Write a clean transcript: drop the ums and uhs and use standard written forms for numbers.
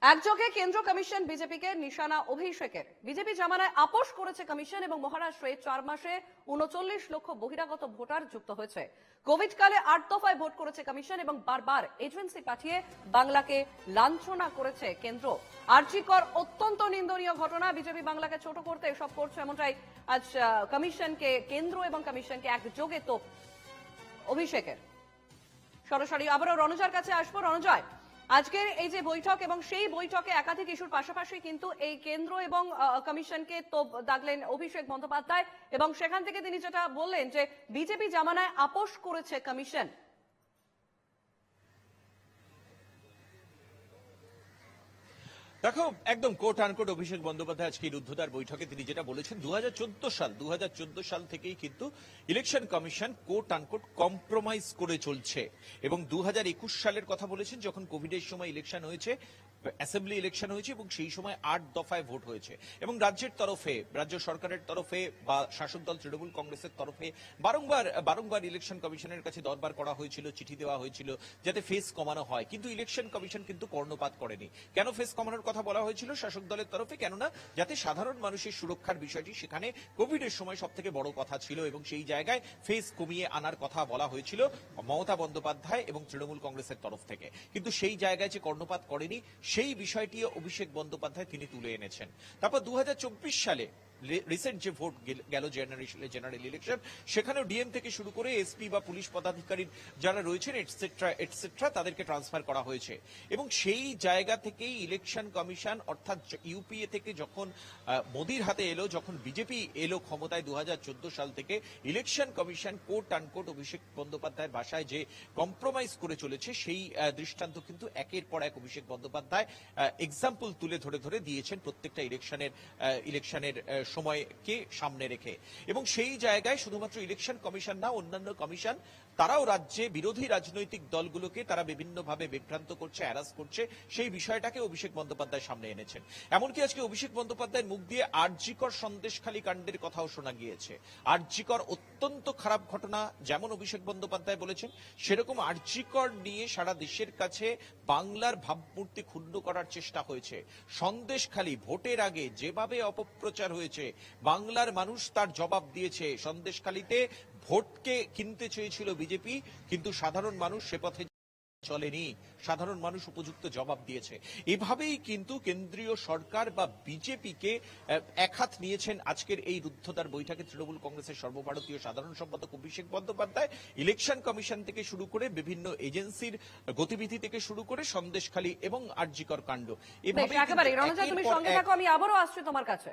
একযোগে কেন্দ্র কমিশন বিজেপিকে নিশানা অভিষেকের। বিজেপি জামানায় আপোষ করেছে কমিশন এবং মহারাষ্ট্রে 4 মাসে 39 লক্ষ বহিরাগত ভোটার যুক্ত হয়েছে। কোভিড কালে 8 দফায় ভোট করেছে কমিশন এবং বারবার এজেন্সি পাঠিয়ে বাংলাকে লাঞ্ছনা করেছে কেন্দ্র। আরজিকর অত্যন্ত নিন্দনীয় ঘটনা। বিজেপি বাংলাকে ছোট করতে এসব করছে, এমনটাই আজ কমিশনকে, কেন্দ্র এবং কমিশনকে একযোগে তোপ অভিষেকের। সরাসরি আবারও রণজার কাছে আসবো। রণজয়, আজকের এই যে বৈঠক এবং সেই বৈঠকে একাধিক ইস্যুর পাশাপাশি কিন্তু এই কেন্দ্র এবং কমিশনকে তোপ দাগলেন অভিষেক বন্দ্যোপাধ্যায় এবং সেখান থেকে তিনি যেটা বললেন যে বিজেপি জামানায় আপোষ করেছে কমিশন। দেখো, একদম কোট আনকোট অভিষেক বন্দ্যোপাধ্যায় আজকে রুদ্ধদ্বার বৈঠকে তিনি যেটা বলেছেন, 2014 সাল থেকেই কিন্তু election commission coat unquote compromise করে চলছে এবং 2021 সালের কথা বলেছেন, যখন কোভিডের সময় ইলেকশন হয়েছে, অ্যাসেম্বলি ইলেকশন হয়েছে এবং সেই সময় 8 দফায় ভোট হয়েছে এবং রাজ্যের তরফে, রাজ্য সরকারের তরফে বা শাসক দল তৃণমূল কংগ্রেসের তরফে বারংবার ইলেকশন কমিশনের কাছে দরবার করা হয়েছিল, চিঠি দেওয়া হয়েছিল যাতে ফেস কমানো হয়, কিন্তু ইলেকশন কমিশন কিন্তু কর্ণপাত করেনি। কেন ফেস কমানোর কথা বলা হয়েছিল শাসক দলের তরফে? কেননা যাতে সাধারণ মানুষের সুরক্ষার বিষয়টি সেখানে কোভিডের সময় সব থেকে বড় কথা ছিল এবং সেই জায়গায় ফেস কমিয়ে আনার কথা বলা হয়েছিল মমতা বন্দ্যোপাধ্যায় এবং তৃণমূল কংগ্রেসের তরফ থেকে, কিন্তু সেই জায়গায় যে কর্ণপাত করেনি সেই বিষয়টি অভিষেক বন্দ্যোপাধ্যায় তিনি তুলে এনেছেন। তারপর 2024 সালে রিসেন্ট যে ভোট গেল জেনারেল ইলেকশন, সেখানেও ডিএম থেকে শুরু করে এসপি বা পুলিশ পদাধিকারী যারা রয়েছেন এটসেট্রা তাদেরকে ট্রান্সফার করা হয়েছে এবং সেই জায়গা থেকেই ইলেকশন কমিশন, অর্থাৎ ইউপিএ থেকে যখন মোদির হাতে এলো, যখন বিজেপি এলো ক্ষমতায় 2014 সাল থেকে, ইলেকশন কমিশন কোট আনকোট অভিষেক বন্দ্যোপাধ্যায়ের বাসায় যে কম্প্রোমাইজ করে চলেছে সেই দৃষ্টান্ত কিন্তু একের পর এক অভিষেক বন্দ্যোপাধ্যায় এক্সাম্পল তুলে ধরে দিয়েছেন প্রত্যেকটা ইলেকশনের সময়কে সামনে রেখে। এবং সেই জায়গায় শুধুমাত্র ইলেকশন কমিশন না, অন্যান্য কমিশন তারাও রাজ্যে বিরোধী রাজনৈতিক দলগুলোকে তারা বিভিন্নভাবে বিভ্রান্ত করছে, হ্যারাস করছে, সেই বিষয়টাকে অভিষেক বন্দ্যোপাধ্যায় সামনে এনেছেন। এমনকি আজকে অভিষেক বন্দ্যোপাধ্যায়ের মুখ দিয়ে আরজিকর সন্দেশখালী কাণ্ডের কথাও শোনা গিয়েছে। আরজিকর অত্যন্ত খারাপ ঘটনা, যেমন অভিষেক বন্দ্যোপাধ্যায় বলেছেন, সেরকম আরজিকর নিয়ে সারা দেশের কাছে বাংলার ভাবমূর্তি ক্ষুণ্ণ করার চেষ্টা হয়েছে। সন্দেশখালী ভোটের আগে যেভাবে অপপ্রচার হয়েছে, বাংলার মানুষ তার জবাব দিয়েছে। সন্দেশখালীতে ভোটকে কিনতে চেয়েছিল বিজেপি, কিন্তু সাধারণ মানুষ সে পথে চলেনি, সাধারণ মানুষ উপযুক্ত জবাব দিয়েছে। এভাবেই কিন্তু কেন্দ্রীয় সরকার বা বিজেপিকে একহাত নিয়েছেন আজকের এই রুদ্ধদ্বার বৈঠকে তৃণমূল কংগ্রেসের সর্বভারতীয় সাধারণ সম্পাদক অভিষেক বন্দ্যোপাধ্যায়। ইলেকশন কমিশন থেকে শুরু করে বিভিন্ন এজেন্সির গতিবিধি থেকে শুরু করে সন্দেশখালী এবং আরজিকর কাণ্ড, একেবারে। রণজা, তুমি সঙ্গে থাকো, আমি আবারও আসছি তোমার কাছে।